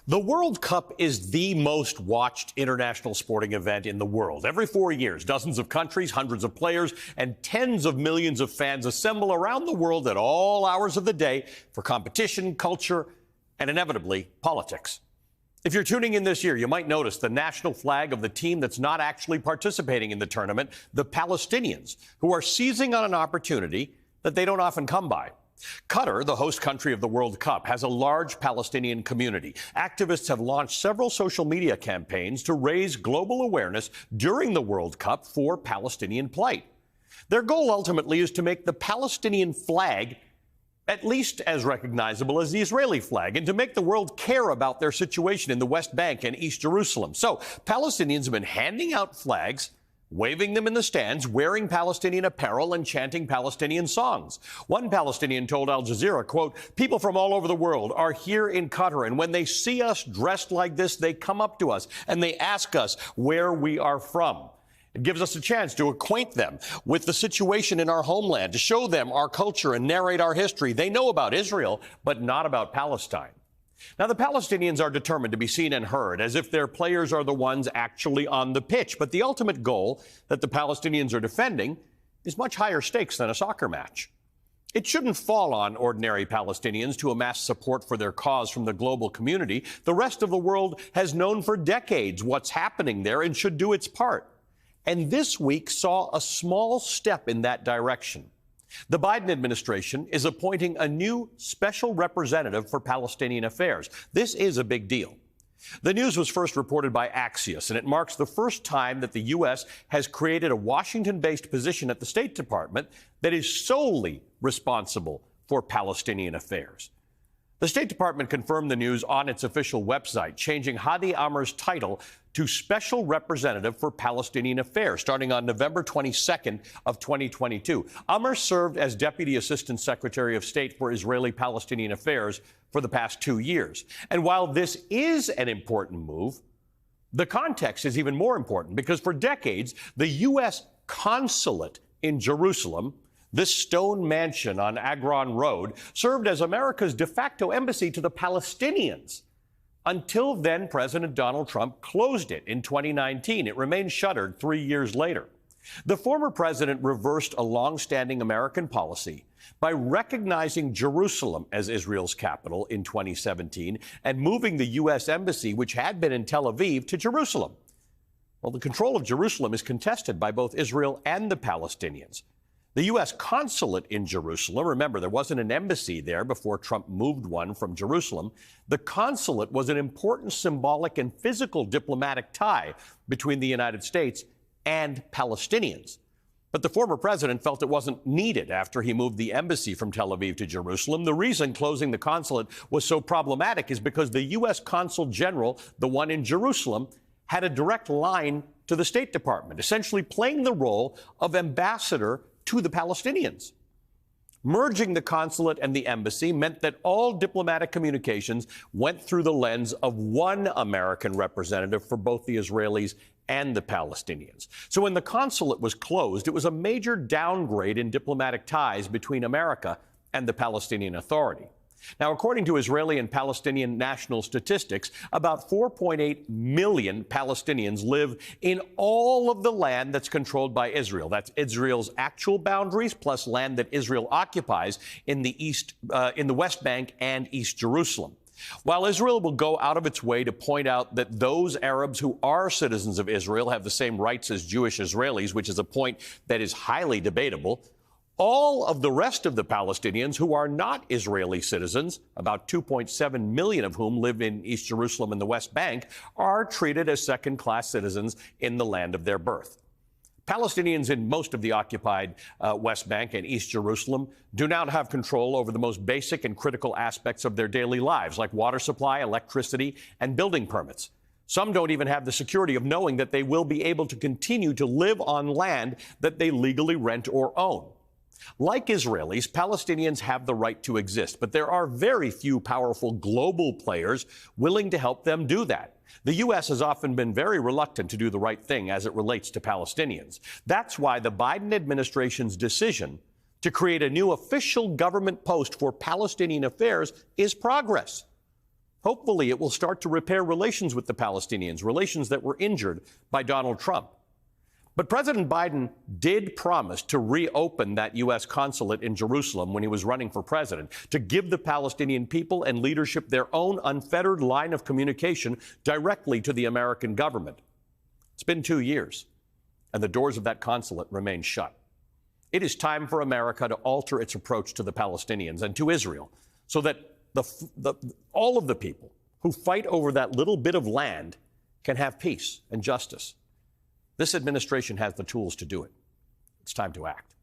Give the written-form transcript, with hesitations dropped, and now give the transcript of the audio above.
The World Cup is the most watched international sporting event in the world. Every 4 years, dozens of countries, hundreds of players, and tens of millions of fans assemble around the world at all hours of the day for competition, culture, and inevitably, politics. If you're tuning in this year, you might notice the national flag of the team that's not actually participating in the tournament, the Palestinians, who are seizing on an opportunity that they don't often come by. Qatar, the host country of the World Cup, has a large Palestinian community. Activists have launched several social media campaigns to raise global awareness during the World Cup for Palestinian plight. Their goal ultimately is to make the Palestinian flag at least as recognizable as the Israeli flag, and to make the world care about their situation in the West Bank and East Jerusalem. So Palestinians have been handing out flags, waving them in the stands, wearing Palestinian apparel, and chanting Palestinian songs. One Palestinian told Al Jazeera, quote, "People from all over the world are here in Qatar, and when they see us dressed like this, they come up to us and they ask us where we are from. It gives us a chance to acquaint them with the situation in our homeland, to show them our culture and narrate our history. They know about Israel, but not about Palestine." Now, the Palestinians are determined to be seen and heard as if their players are the ones actually on the pitch. But the ultimate goal that the Palestinians are defending is much higher stakes than a soccer match. It shouldn't fall on ordinary Palestinians to amass support for their cause from the global community. The rest of the world has known for decades what's happening there and should do its part. And this week saw a small step in that direction. The Biden administration is appointing a new special representative for Palestinian affairs. This is a big deal. The news was first reported by Axios, and it marks the first time that the U.S. has created a Washington-based position at the State Department that is solely responsible for Palestinian affairs. The State Department confirmed the news on its official website, changing Hadi Amar's title to Special Representative for Palestinian Affairs, starting on November 22nd of 2022. Amar served as Deputy Assistant Secretary of State for Israeli-Palestinian Affairs for the past 2 years. And while this is an important move, the context is even more important, because for decades, the U.S. consulate in Jerusalem, this stone mansion on Agron Road, served as America's de facto embassy to the Palestinians. Until then, President Donald Trump closed it in 2019. It remained shuttered 3 years later. The former president reversed a long-standing American policy by recognizing Jerusalem as Israel's capital in 2017 and moving the U.S. embassy, which had been in Tel Aviv, to Jerusalem. Well, the control of Jerusalem is contested by both Israel and the Palestinians. The U.S. consulate in Jerusalem, remember, there wasn't an embassy there before Trump moved one from Jerusalem. The consulate was an important symbolic and physical diplomatic tie between the United States and Palestinians. But the former president felt it wasn't needed after he moved the embassy from Tel Aviv to Jerusalem. The reason closing the consulate was so problematic is because the U.S. consul general, the one in Jerusalem, had a direct line to the State Department, essentially playing the role of ambassador to the Palestinians. Merging the consulate and the embassy meant that all diplomatic communications went through the lens of one American representative for both the Israelis and the Palestinians. So when the consulate was closed, it was a major downgrade in diplomatic ties between America and the Palestinian Authority. Now, according to Israeli and Palestinian national statistics, about 4.8 million Palestinians live in all of the land that's controlled by Israel. That's Israel's actual boundaries plus land that Israel occupies in the West Bank and East Jerusalem. While Israel will go out of its way to point out that those Arabs who are citizens of Israel have the same rights as Jewish Israelis, which is a point that is highly debatable, all of the rest of the Palestinians who are not Israeli citizens, about 2.7 million of whom live in East Jerusalem and the West Bank, are treated as second-class citizens in the land of their birth. Palestinians in most of the occupied West Bank and East Jerusalem do not have control over the most basic and critical aspects of their daily lives, like water supply, electricity, and building permits. Some don't even have the security of knowing that they will be able to continue to live on land that they legally rent or own. Like Israelis, Palestinians have the right to exist, but there are very few powerful global players willing to help them do that. The U.S. has often been very reluctant to do the right thing as it relates to Palestinians. That's why the Biden administration's decision to create a new official government post for Palestinian affairs is progress. Hopefully, it will start to repair relations with the Palestinians, relations that were injured by Donald Trump. But President Biden did promise to reopen that U.S. consulate in Jerusalem when he was running for president, to give the Palestinian people and leadership their own unfettered line of communication directly to the American government. It's been 2 years, and the doors of that consulate remain shut. It is time for America to alter its approach to the Palestinians and to Israel so that all of the people who fight over that little bit of land can have peace and justice. This administration has the tools to do it. It's time to act.